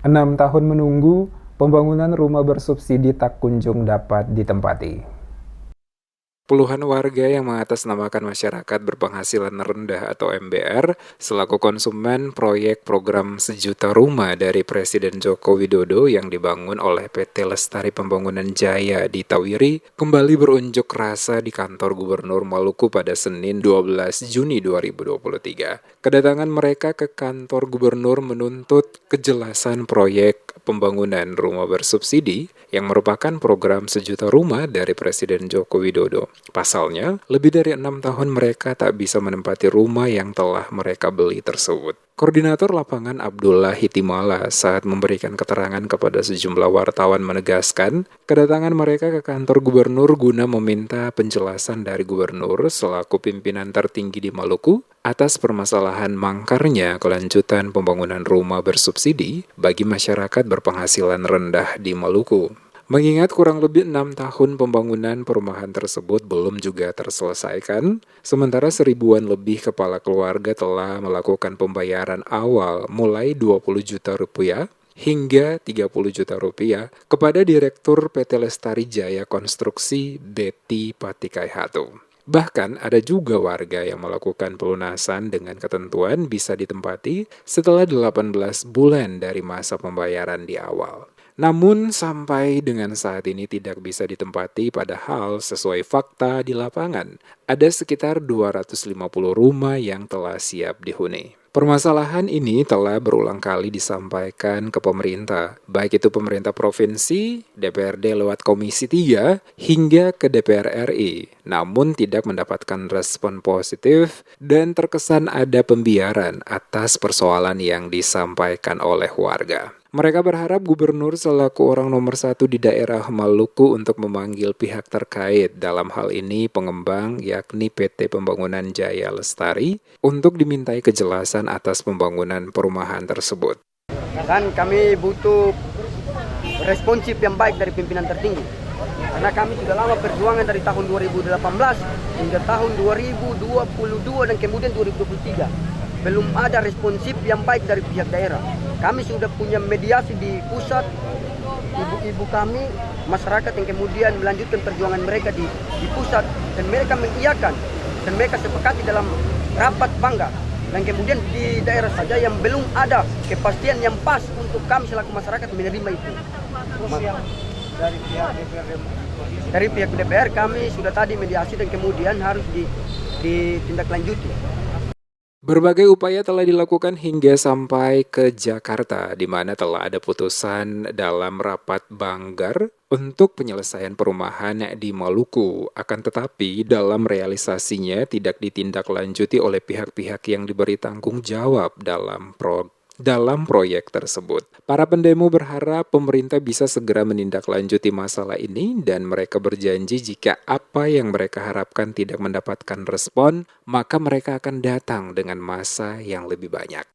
6 tahun menunggu, pembangunan rumah bersubsidi tak kunjung dapat ditempati. Puluhan warga yang mengatasnamakan masyarakat berpenghasilan rendah atau MBR selaku konsumen proyek program Sejuta Rumah dari Presiden Joko Widodo yang dibangun oleh PT Lestari Pembangunan Jaya di Tawiri kembali berunjuk rasa di kantor Gubernur Maluku pada Senin 12 Juni 2023. Kedatangan mereka ke kantor gubernur menuntut kejelasan proyek pembangunan rumah bersubsidi yang merupakan program Sejuta Rumah dari Presiden Joko Widodo. Pasalnya, lebih dari 6 tahun mereka tak bisa menempati rumah yang telah mereka beli tersebut. Koordinator lapangan Abdullah Hitimala saat memberikan keterangan kepada sejumlah wartawan menegaskan, kedatangan mereka ke kantor gubernur guna meminta penjelasan dari gubernur selaku pimpinan tertinggi di Maluku atas permasalahan mangkarnya kelanjutan pembangunan rumah bersubsidi bagi masyarakat berpenghasilan rendah di Maluku. Mengingat kurang lebih 6 tahun pembangunan perumahan tersebut belum juga terselesaikan, sementara seribuan lebih kepala keluarga telah melakukan pembayaran awal mulai 20 juta rupiah hingga 30 juta rupiah kepada Direktur PT Lestari Jaya Konstruksi Betty Patikaihatu. Bahkan ada juga warga yang melakukan pelunasan dengan ketentuan bisa ditempati setelah 18 bulan dari masa pembayaran di awal. Namun sampai dengan saat ini tidak bisa ditempati padahal sesuai fakta di lapangan, ada sekitar 250 rumah yang telah siap dihuni. Permasalahan ini telah berulang kali disampaikan ke pemerintah, baik itu pemerintah provinsi, DPRD lewat Komisi 3, hingga ke DPR RI, namun tidak mendapatkan respon positif dan terkesan ada pembiaran atas persoalan yang disampaikan oleh warga. Mereka berharap gubernur selaku orang nomor 1 di daerah Maluku untuk memanggil pihak terkait dalam hal ini pengembang yakni PT Pembangunan Jaya Lestari untuk dimintai kejelasan atas pembangunan perumahan tersebut. Dan kami butuh responsif yang baik dari pimpinan tertinggi. Karena kami sudah lama perjuangan dari tahun 2018 hingga tahun 2022 dan kemudian 2023. Belum ada responsif yang baik dari pihak daerah. Kami sudah punya mediasi di pusat, ibu-ibu kami, masyarakat yang kemudian melanjutkan perjuangan mereka di pusat, dan mereka mengiyakan dan mereka sepakati dalam rapat bangga. Dan kemudian di daerah saja yang belum ada kepastian yang pas untuk kami selaku masyarakat menerima itu. Dari pihak DPR kami sudah tadi mediasi dan kemudian harus ditindaklanjuti. Berbagai upaya telah dilakukan hingga sampai ke Jakarta, di mana telah ada putusan dalam rapat Banggar untuk penyelesaian perumahan di Maluku. Akan tetapi, dalam realisasinya tidak ditindaklanjuti oleh pihak-pihak yang diberi tanggung jawab dalam proyek tersebut. Para pendemo berharap pemerintah bisa segera menindaklanjuti masalah ini dan mereka berjanji jika apa yang mereka harapkan tidak mendapatkan respon, maka mereka akan datang dengan massa yang lebih banyak.